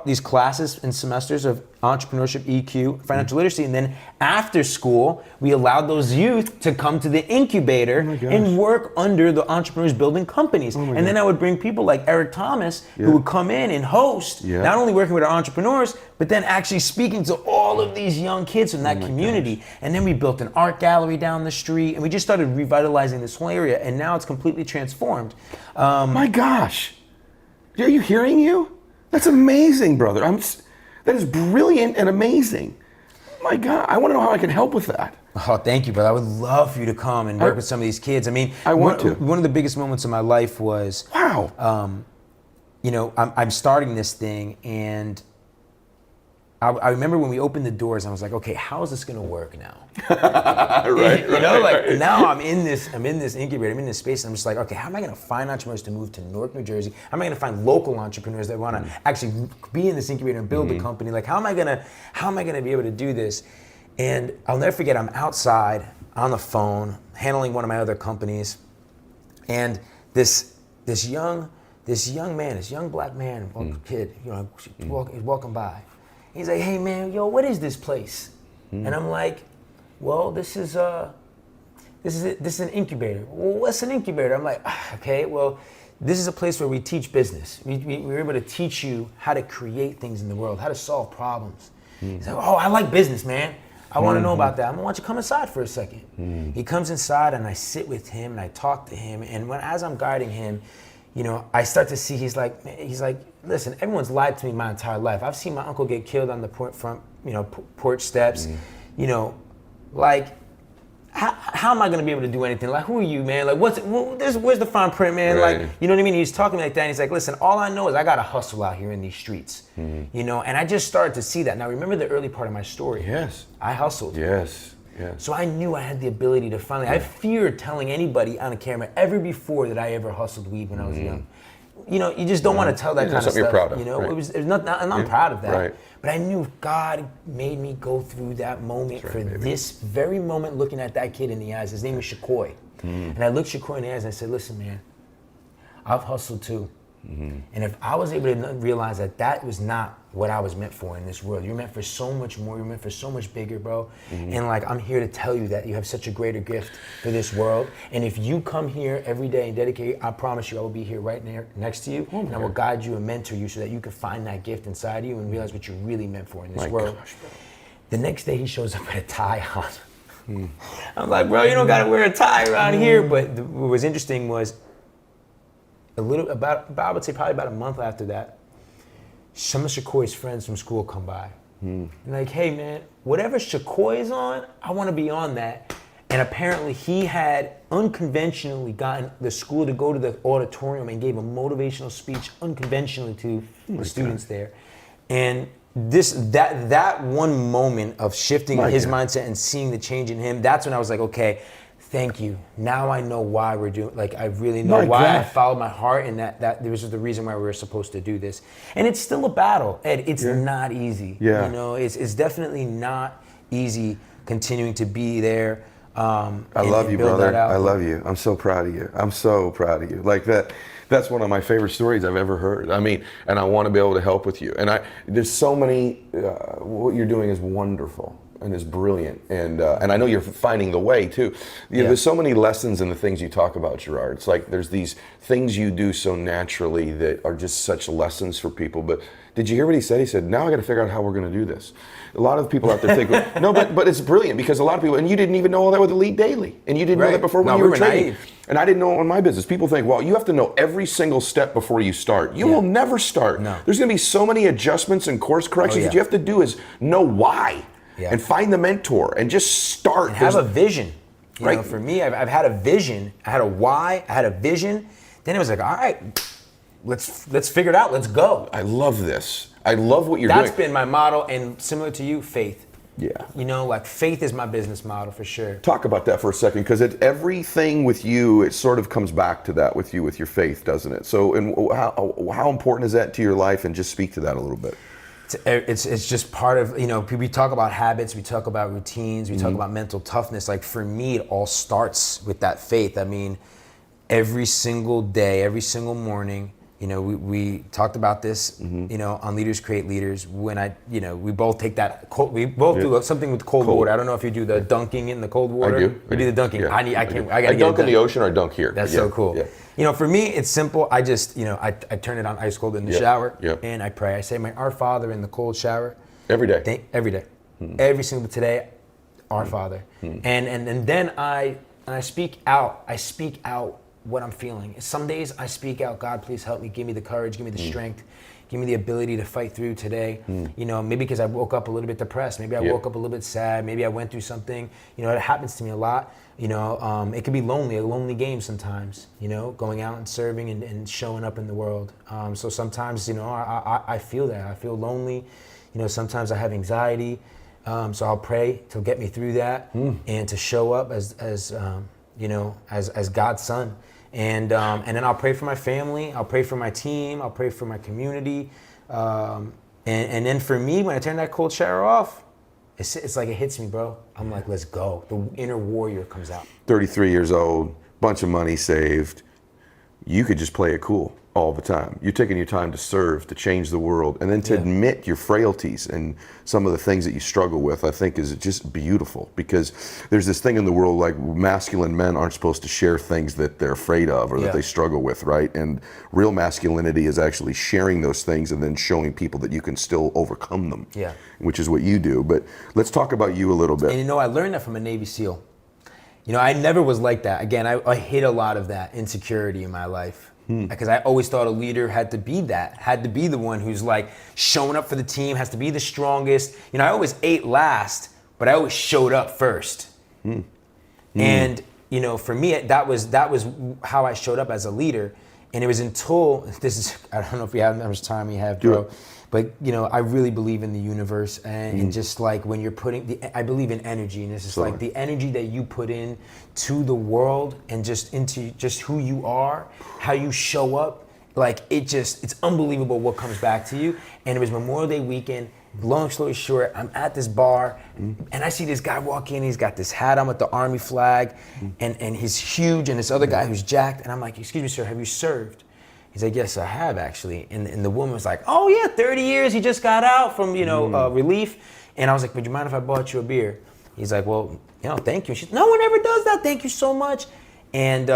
these classes and semesters of entrepreneurship, EQ, financial literacy, and then after school, we allowed those youth to come to the incubator and work under the entrepreneurs building companies. And then I would bring people like Eric Thomas, who would come in and host, not only working with our entrepreneurs, but then actually speaking to all of these young kids from that community. And then we built an art gallery down the street, and we just started revitalizing this whole area, and now it's completely transformed. My gosh, are you hearing you? That's amazing, brother. That is brilliant and amazing. My God, I want to know how I can help with that. Oh, thank you, brother. I would love for you to come and work with some of these kids. I mean, I want to. One of the biggest moments of my life was, I'm starting this thing, and I remember when we opened the doors, I was like, okay, how is this going to work now? Now I'm in this incubator, I'm in this space, and I'm just like, okay, how am I going to find entrepreneurs to move to Newark, New Jersey? How am I going to find local entrepreneurs that want to actually be in this incubator and build a company? Like, how am I going to be able to do this? And I'll never forget, I'm outside on the phone handling one of my other companies, and this young black man, kid, he's walking by. He's like, hey man, what is this place? And I'm like, well, this is an incubator. Well, what's an incubator? I'm like, okay, well, this is a place where we teach business. We're able to teach you how to create things in the world, how to solve problems. He's like, oh, I like business, man. I want to know about that. I want you to come inside for a second. He comes inside, and I sit with him and I talk to him. And as I'm guiding him, I start to see he's like, listen, everyone's lied to me my entire life. I've seen my uncle get killed on the porch steps. How am I gonna be able to do anything? Like, who are you, man? Like, where's the fine print, man? Right. Like, you know what I mean? He's talking like that, and he's like, listen, all I know is I gotta hustle out here in these streets. And I just started to see that. Now, remember the early part of my story? Yes. I hustled. Yes. So I knew I had the ability to finally, I feared telling anybody on a camera ever before that I ever hustled weed when I was young. You just don't want to tell that kind of stuff. You're proud of. It was not, and I'm proud of that. Right. But I knew God made me go through that moment this very moment, looking at that kid in the eyes. His name was Shakoy. And I looked Shakoy in the eyes and I said, listen, man, I've hustled too. And if I was able to realize that was not what I was meant for in this world, you're meant for so much more, you're meant for so much bigger, bro. And I'm here to tell you that you have such a greater gift for this world. And if you come here every day and dedicate, I promise you I will be here right next to you, and I will guide you and mentor you so that you can find that gift inside you and realize what you're really meant for in this world. Gosh, bro. The next day he shows up with a tie on. I'm like, bro, you don't gotta wear a tie around here. But what was interesting was, I would say probably about a month after that, some of Shakoy's friends from school come by. And like, hey man, whatever Shakoy is on, I want to be on that. And apparently he had unconventionally gotten the school to go to the auditorium and gave a motivational speech unconventionally to the students there. And that one moment of shifting his mindset and seeing the change in him, that's when I was like, okay, thank you. Now I know why we're doing, like, I really know why I followed my heart, and that this was the reason why we were supposed to do this. And it's still a battle, Ed. It's not easy. Yeah. You know, it's definitely not easy continuing to be there. I love you, brother. I love you. I'm so proud of you. I'm so proud of you. Like that's one of my favorite stories I've ever heard. I mean, and I want to be able to help with you. And there's so many, what you're doing is wonderful and is brilliant. And I know you're finding the way too. There's so many lessons in the things you talk about, Gerard. It's like there's these things you do so naturally that are just such lessons for people. But did you hear what he said? He said, now I got to figure out how we're going to do this. A lot of people out there think, no, but it's brilliant because a lot of people, and you didn't even know all that with Elite Daily. And you didn't know that before when you were trading. Naive. And I didn't know in my business. People think, well, you have to know every single step before you start. You will never start. No. There's going to be so many adjustments and course corrections that you have to do is know why and find the mentor and just start. And have a vision. You know, for me, I've had a vision. I had a why. I had a vision. Then it was like, all right, let's figure it out. Let's go. I love this. I love what you're doing. That's been my model, and similar to you, faith. Yeah. You know, like faith is my business model for sure. Talk about that for a second, because everything with you, it sort of comes back to that with you, with your faith, doesn't it? So, and how important is that to your life? And just speak to that a little bit. It's just part of, you know, we talk about habits, we talk about routines, we talk about mental toughness. Like for me, it all starts with that faith. I mean, every single day, every single morning, you know, we talked about this, you know, on Leaders Create Leaders. When we both take that we both do something with cold water. I don't know if you do the dunking in the cold water. I do. You do the dunking. Yeah. I dunk in the ocean or I dunk here. That's so cool. Yeah. You know, for me, it's simple. I just, you know, I turn it on ice cold in the shower and I pray. I say my Our Father in the cold shower. Every day. Every day. Every single today, Our Father. And then I speak out. I speak out what I'm feeling. Some days I speak out, God, please help me, give me the courage, give me the strength, give me the ability to fight through today. You know, maybe because I woke up a little bit depressed, maybe I woke up a little bit sad, maybe I went through something. You know, it happens to me a lot. You know, it can be lonely, a lonely game sometimes, you know, going out and serving and showing up in the world. So sometimes, you know, I feel that. I feel lonely. You know, sometimes I have anxiety. So I'll pray to get me through that and to show up as you know, as God's son. And then I'll pray for my family, I'll pray for my team, I'll pray for my community. And then for me, when I turn that cold shower off, it's like it hits me, bro. I'm like, let's go. The inner warrior comes out. 33 years old, bunch of money saved. You could just play it cool all the time. You're taking your time to serve, to change the world, and then to admit your frailties and some of the things that you struggle with, I think is just beautiful, because there's this thing in the world like masculine men aren't supposed to share things that they're afraid of or that they struggle with, right? And real masculinity is actually sharing those things and then showing people that you can still overcome them, which is what you do. But let's talk about you a little bit. And you know, I learned that from a Navy SEAL. You know, I never was like that. Again, I hid a lot of that insecurity in my life. Because I always thought a leader had to be that, had to be the one who's like showing up for the team, has to be the strongest. You know, I always ate last, but I always showed up first. And, you know, for me, that was how I showed up as a leader. And it was until, I don't know if we have how much time we have, bro. But, you know, I really believe in the universe and just like when you're I believe in energy, and it's just like the energy that you put in to the world and just into just who you are, how you show up, like it's unbelievable what comes back to you. And it was Memorial Day weekend. Long story short, I'm at this bar and I see this guy walk in, he's got this hat on with the Army flag and he's huge, and this other guy who's jacked, and I'm like, excuse me, sir, have you served? He's like, yes, I have actually. And the woman was like, oh yeah, 30 years, he just got out from, you know, relief. And I was like, would you mind if I bought you a beer? He's like, well, you know, thank you. She's, no one ever does that, thank you so much. And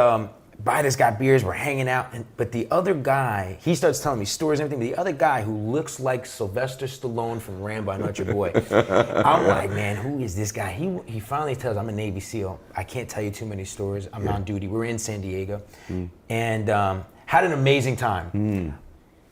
buy this guy beers, we're hanging out. But the other guy, he starts telling me stories and everything, but the other guy who looks like Sylvester Stallone from Rambo, I'm Not Your Boy. I'm like, man, who is this guy? He finally tells, I'm a Navy SEAL. I can't tell you too many stories. I'm on duty. We're in San Diego. And had an amazing time.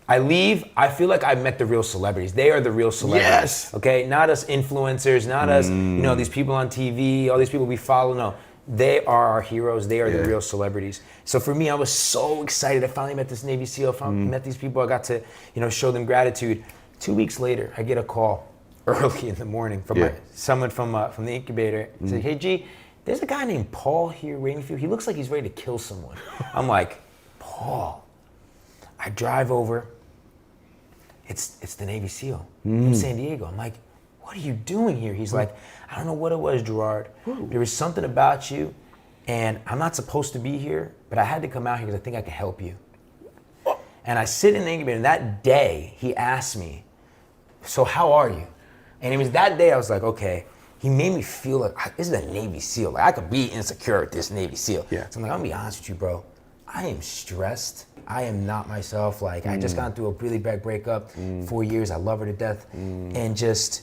I leave, I feel like I met the real celebrities. They are the real celebrities. Yes. Okay, not us influencers, not us, you know, these people on TV, all these people we follow. No, they are our heroes. They are the real celebrities. So for me, I was so excited. I finally met this Navy SEAL, met these people. I got to, you know, show them gratitude. 2 weeks later, I get a call early in the morning from someone from the incubator. He said, hey, G, there's a guy named Paul here waiting for you. He looks like he's ready to kill someone. I'm like, Paul. I drive over. It's the Navy SEAL from San Diego. I'm like, what are you doing here? He's like, I don't know what it was, Gerard. There was something about you, and I'm not supposed to be here, but I had to come out here because I think I could help you. And I sit in the incubator, and that day, he asked me, so how are you? And it was that day I was like, okay, he made me feel like, this is a Navy SEAL. Like, I could be insecure at this Navy SEAL. So I'm like, I'm gonna be honest with you, bro. I am stressed. I am not myself. Like, I just got through a really bad breakup, 4 years. I love her to death. And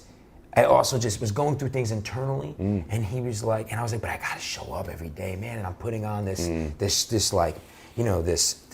I also just was going through things internally. And he was like, and I was like, but I gotta show up every day, man. And I'm putting on this like, you know, this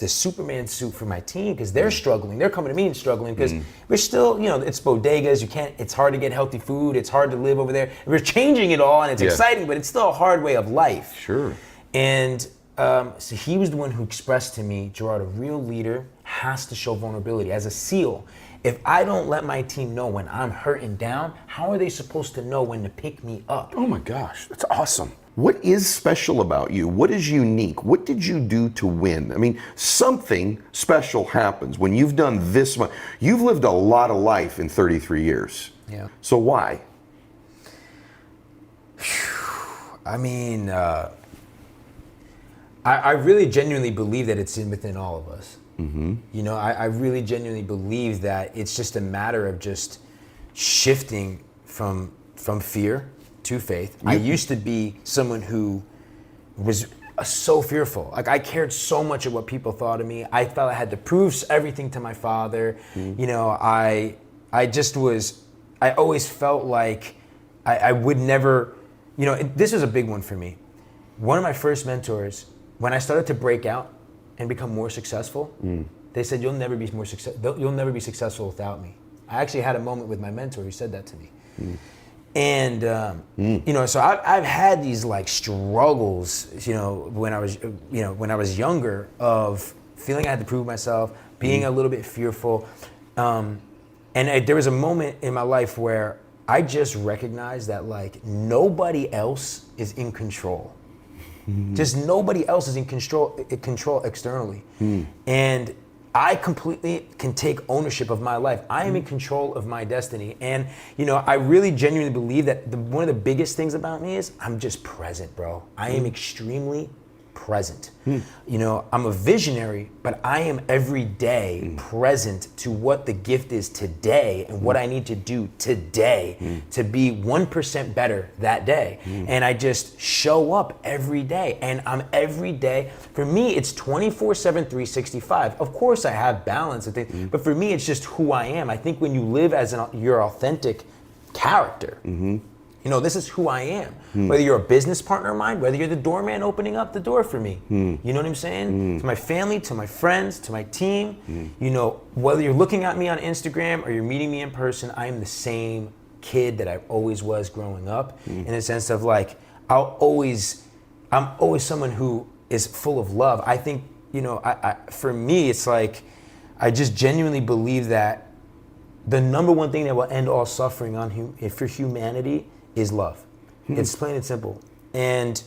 Superman suit for my team because they're struggling. They're coming to me and struggling because we're still, you know, it's bodegas. It's hard to get healthy food. It's hard to live over there. We're changing it all and it's exciting, but it's still a hard way of life. Sure. And so he was the one who expressed to me, Gerard, a real leader has to show vulnerability. As a SEAL, if I don't let my team know when I'm hurting down, how are they supposed to know when to pick me up? Oh my gosh, that's awesome. What is special about you? What is unique? What did you do to win? I mean, something special happens when you've done this much. You've lived a lot of life in 33 years. Yeah. So why? I mean, I really genuinely believe that it's within all of us. You know, I really genuinely believe that it's just a matter of just shifting from fear to faith. I used to be someone who was so fearful. Like, I cared so much of what people thought of me. I felt I had to prove everything to my father. You know, I always felt like I would never, you know, this was a big one for me. One of my first mentors, when I started to break out and become more successful, they said, you'll never be successful without me. I actually had a moment with my mentor who said that to me. And, you know, so I've had these like struggles, you know, when I was younger of feeling I had to prove myself, being a little bit fearful. And there was a moment in my life where I just recognized that like nobody else is in control. Just nobody else is in control externally. And I completely can take ownership of my life. I am in control of my destiny. And, you know, I really genuinely believe that one of the biggest things about me is I'm just present, bro. I am extremely present. You know, I'm a visionary, but I am every day present to what the gift is today and what I need to do today to be 1% better that day. And I just show up every day. And I'm every day, for me, it's 24/7, 365. Of course I have balance and things, but for me, it's just who I am. I think when you live as your authentic character, you know, this is who I am. Whether you're a business partner of mine, whether you're the doorman opening up the door for me. You know what I'm saying? To my family, to my friends, to my team. You know, whether you're looking at me on Instagram or you're meeting me in person, I am the same kid that I always was growing up. In the sense of like, I'm always someone who is full of love. I think, you know, for me, it's like, I just genuinely believe that the number one thing that will end all suffering for humanity is love. It's plain and simple. And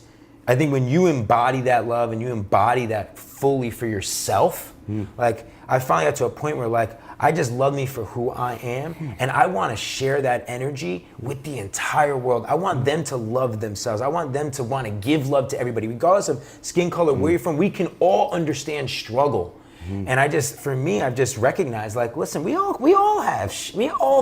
I think when you embody that love and you embody that fully for yourself, like I finally got to a point where like, I just love me for who I am. And I want to share that energy with the entire world. I want them to love themselves. I want them to want to give love to everybody, regardless of skin color, where you're from. We can all understand struggle. And for me, I've just recognized, like, listen, we all have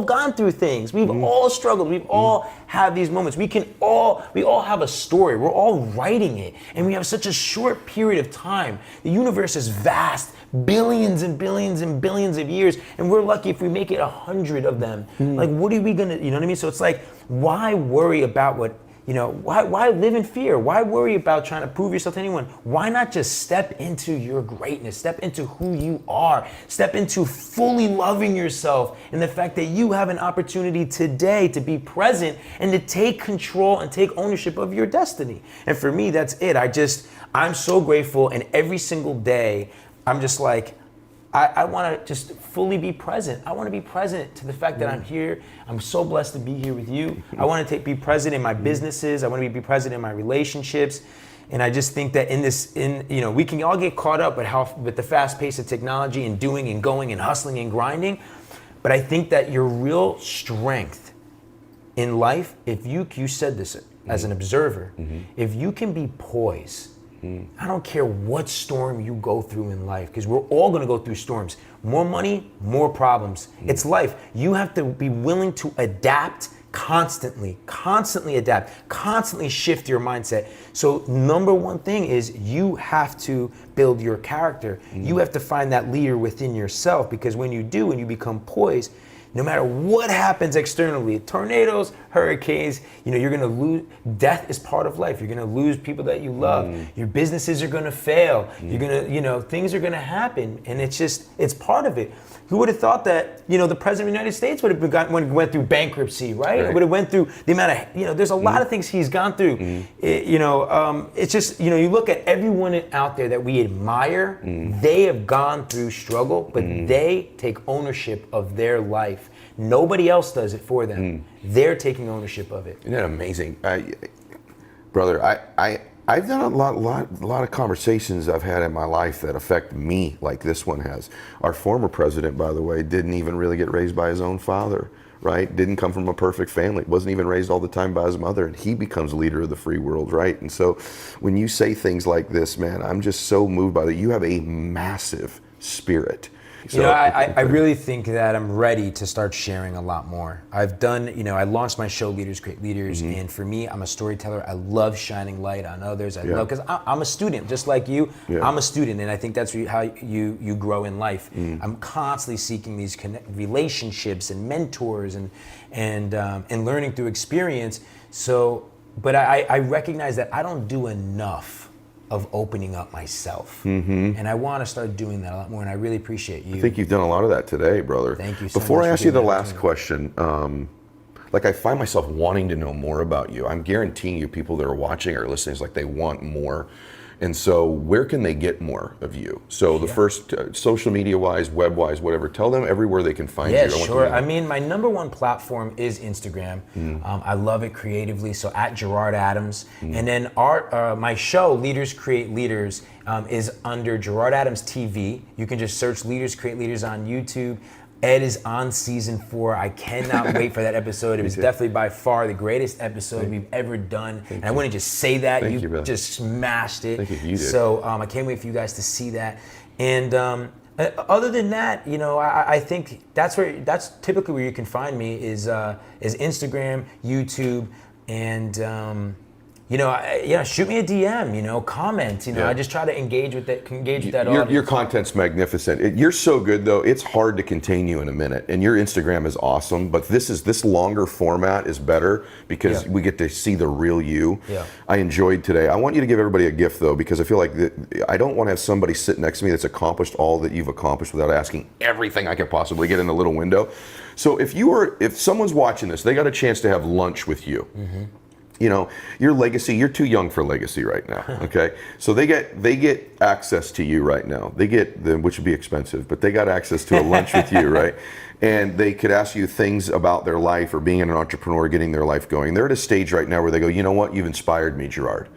gone through things. We've all struggled. We've all had these moments. We all have a story. We're all writing it. And we have such a short period of time. The universe is vast, billions and billions and billions of years. And we're lucky if we make it 100 of them. Like, what are we gonna, you know what I mean? So it's like, why worry about what, you know, why live in fear? Why worry about trying to prove yourself to anyone? Why not just step into your greatness? Step into who you are. Step into fully loving yourself and the fact that you have an opportunity today to be present and to take control and take ownership of your destiny. And for me, that's it. I'm so grateful, and every single day, I'm just like, I want to just fully be present. I want to be present to the fact that I'm here. I'm so blessed to be here with you. I want to be present in my businesses. I want to be present in my relationships. And I just think that we can all get caught up with the fast pace of technology and doing and going and hustling and grinding. But I think that your real strength in life, if you said this as an observer, if you can be poised, I don't care what storm you go through in life, because we're all going to go through storms. More money, more problems. It's life. You have to be willing to adapt constantly adapt, constantly shift your mindset. So number one thing is you have to build your character. You have to find that leader within yourself, because when you do and you become poised, no matter what happens externally, tornadoes, hurricanes, you're gonna lose. Death is part of life. You're gonna lose people that you love. Your businesses are gonna fail. You're gonna, things are gonna happen, and it's part of it. Who would have thought that, the President of the United States would have went through bankruptcy, right? Would have went through the amount of, there's a lot of things he's gone through. It's just, you look at everyone out there that we admire, they have gone through struggle, but they take ownership of their life. Nobody else does it for them. They're taking ownership of it. Isn't that amazing? Brother, I've done a lot of conversations I've had in my life that affect me like this one has. Our former president, by the way, didn't even really get raised by his own father, right? Didn't come from a perfect family. Wasn't even raised all the time by his mother, and he becomes leader of the free world, right? And so when you say things like this, man, I'm just so moved by that. You have a massive spirit. So, I really think that I'm ready to start sharing a lot more. I've done, I launched my show, Leaders Create Leaders, and for me, I'm a storyteller. I love shining light on others. I love, because I'm a student, just like you. I'm a student, and I think that's how you grow in life. I'm constantly seeking these relationships and mentors and learning through experience. So, but I recognize that I don't do enough of opening up myself. And I want to start doing that a lot more, and I really appreciate you. I think you've done a lot of that today, brother. Thank you so much. Before I ask you the last question, I find myself wanting to know more about you. I'm guaranteeing you people that are watching or listening is like they want more. And so where can they get more of you? So the first, social media wise, web wise, whatever, tell them everywhere they can find you. Yeah, sure. I mean, my number one platform is Instagram. I love it creatively. So at Gerard Adams. And then my show, Leaders Create Leaders, is under Gerard Adams TV. You can just search Leaders Create Leaders on YouTube. Ed is on season 4. I cannot wait for that episode. It was definitely by far the greatest episode we've ever done. And I wouldn't just say that. You just smashed it. Thank you. You did. So I can't wait for you guys to see that. And other than that, I think that's typically where you can find me is Instagram, YouTube, and shoot me a DM, comment, I just try to engage with that audience. Your content's magnificent. You're so good though, it's hard to contain you in a minute. And your Instagram is awesome, but this longer format is better because we get to see the real you. I enjoyed today. I want you to give everybody a gift though, because I feel like I don't want to have somebody sit next to me that's accomplished all that you've accomplished without asking everything I could possibly get in the little window. So if someone's watching this, they got a chance to have lunch with you. Your legacy, you're too young for legacy right now, okay? So they get access to you right now. They get which would be expensive, but they got access to a lunch with you, right? And they could ask you things about their life or being an entrepreneur, getting their life going. They're at a stage right now where they go, you know what, you've inspired me, Gerard.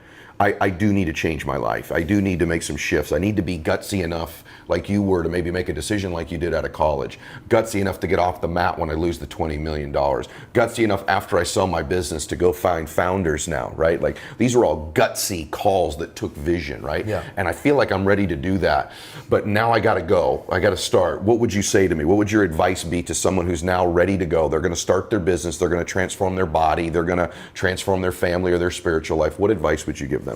I do need to change my life. I do need to make some shifts. I need to be gutsy enough like you were to maybe make a decision like you did out of college. Gutsy enough to get off the mat when I lose the $20 million. Gutsy enough after I sell my business to go find founders now, right? Like these are all gutsy calls that took vision, right? And I feel like I'm ready to do that. But now I gotta go, I gotta start. What would you say to me? What would your advice be to someone who's now ready to go? They're gonna start their business, they're gonna transform their body, they're gonna transform their family or their spiritual life. What advice would you give them?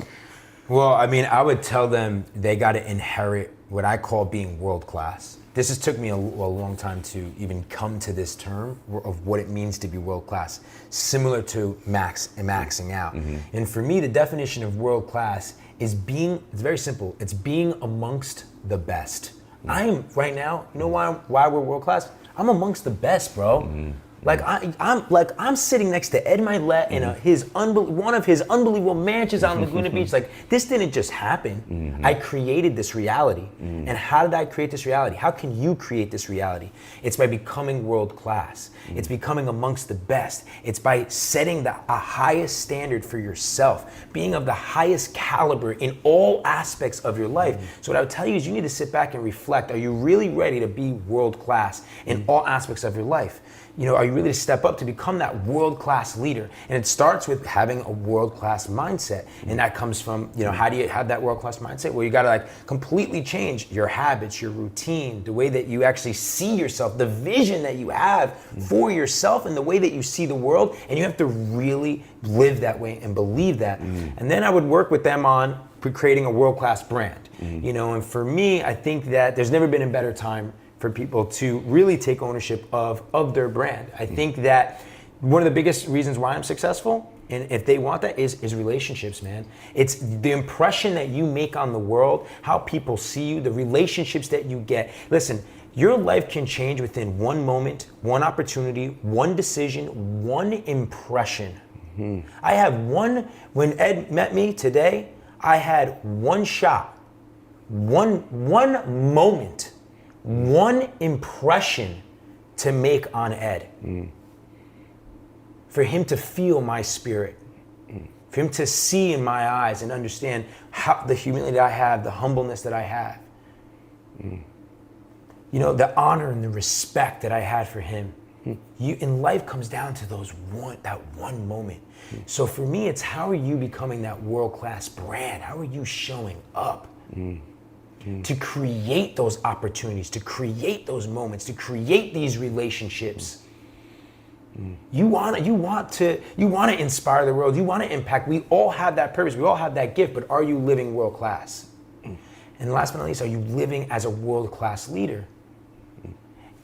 Well, I mean, I would tell them they got to inherit what I call being world class. This has took me a long time to even come to this term of what it means to be world class, similar to maxing out. And for me, the definition of world class is it's very simple. It's being amongst the best. I am right now, why we're world class? I'm amongst the best, bro. Like I'm sitting next to Ed Mylett in one of his unbelievable mansions on Laguna Beach. Like, this didn't just happen. I created this reality. And how did I create this reality? How can you create this reality? It's by becoming world class. It's becoming amongst the best. It's by setting a highest standard for yourself, being of the highest caliber in all aspects of your life. So what I would tell you is you need to sit back and reflect. Are you really ready to be world class in all aspects of your life? You know, are you ready to step up to become that world-class leader? And it starts with having a world-class mindset. And that comes from, you know, how do you have that world-class mindset? Well, you gotta like completely change your habits, your routine, the way that you actually see yourself, the vision that you have for yourself and the way that you see the world. And you have to really live that way and believe that. And then I would work with them on creating a world-class brand. You know, and for me, I think that there's never been a better time for people to really take ownership of their brand. I think that one of the biggest reasons why I'm successful, and if they want that, is relationships, man. It's the impression that you make on the world, how people see you, the relationships that you get. Listen, your life can change within one moment, one opportunity, one decision, one impression. I have when Ed met me today, I had one shot, one moment, one impression to make on Ed. For him to feel my spirit, for him to see in my eyes and understand how the humility I have, the humbleness that I have, you know, the honor and the respect that I had for him. In life comes down to that one moment. So for me, it's how are you becoming that world-class brand? How are you showing up? To create those opportunities, to create those moments, to create these relationships. You want to inspire the world. You want to impact. We all have that purpose. We all have that gift. But are you living world class? And last but not least, are you living as a world class leader?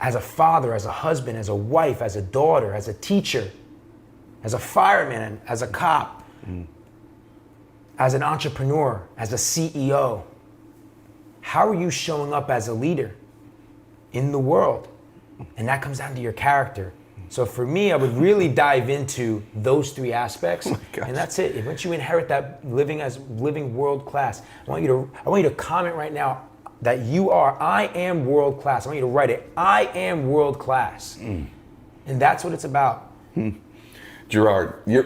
As a father, as a husband, as a wife, as a daughter, as a teacher, as a fireman, as a cop, as an entrepreneur, as a CEO. How are you showing up as a leader in the world? And that comes down to your character. So for me, I would really dive into those three aspects, and that's it. Once you inherit that living world class, I want you to comment right now that I am world class. I want you to write it. I am world class, and that's what it's about. Gerard, the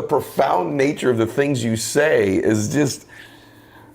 profound nature of the things you say is just.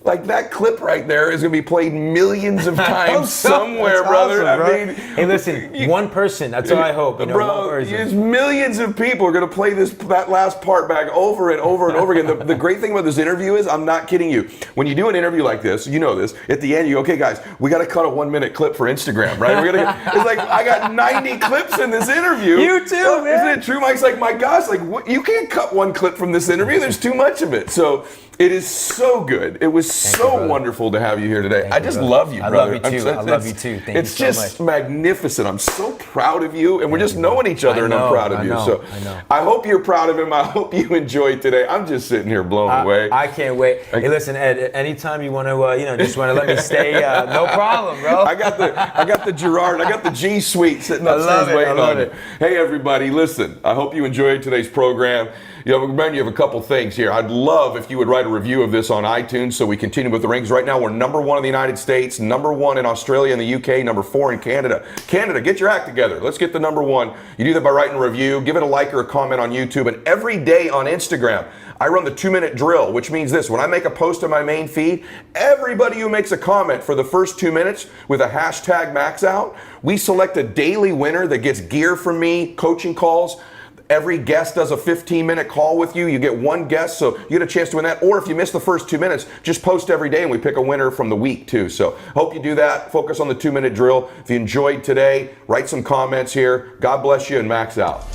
Like, that clip right there is going to be played millions of times somewhere, brother. Awesome, bro. I mean, hey, listen, one person. That's all I hope. You know, bro, millions of people are going to play that last part back over and over and over again. The great thing about this interview is, I'm not kidding you. When you do an interview like this, you know this. At the end, you go, okay, guys, we got to cut a 1-minute clip for Instagram, right? It's like I got 90 clips in this interview. You too, man. Isn't it true? Mike's like, my gosh, like you can't cut one clip from this interview. There's too much of it. So. It is so good. It was so wonderful to have you here today. I just love you, brother. I love you too. I love you too. Thank you so much. It's just magnificent. I'm so proud of you, and we're just knowing each other, and I'm proud of you. So I hope you're proud of him. I hope you enjoyed today. I'm just sitting here blown away. I can't wait. Hey, listen, Ed. Anytime you want to, just want to let me stay, no problem, bro. I got the Gerard. I got the G Suite sitting upstairs waiting on you. Hey, everybody, listen. I hope you enjoyed today's program. Remember, you have a couple things here. I'd love if you would write a review of this on iTunes so we continue with the rankings. Right now, we're #1 in the United States, #1 in Australia and the UK, #4 in Canada. Canada, get your act together. Let's get the #1. You do that by writing a review, give it a like or a comment on YouTube, and every day on Instagram, I run the 2-minute drill, which means this. When I make a post on my main feed, everybody who makes a comment for the first 2 minutes with a hashtag #MaxOut, we select a daily winner that gets gear from me, coaching calls. Every guest does a 15-minute call with you. You get one guest, so you get a chance to win that. Or if you miss the first 2 minutes, just post every day and we pick a winner from the week too. So hope you do that. Focus on the 2-minute drill. If you enjoyed today, write some comments here. God bless you and max out.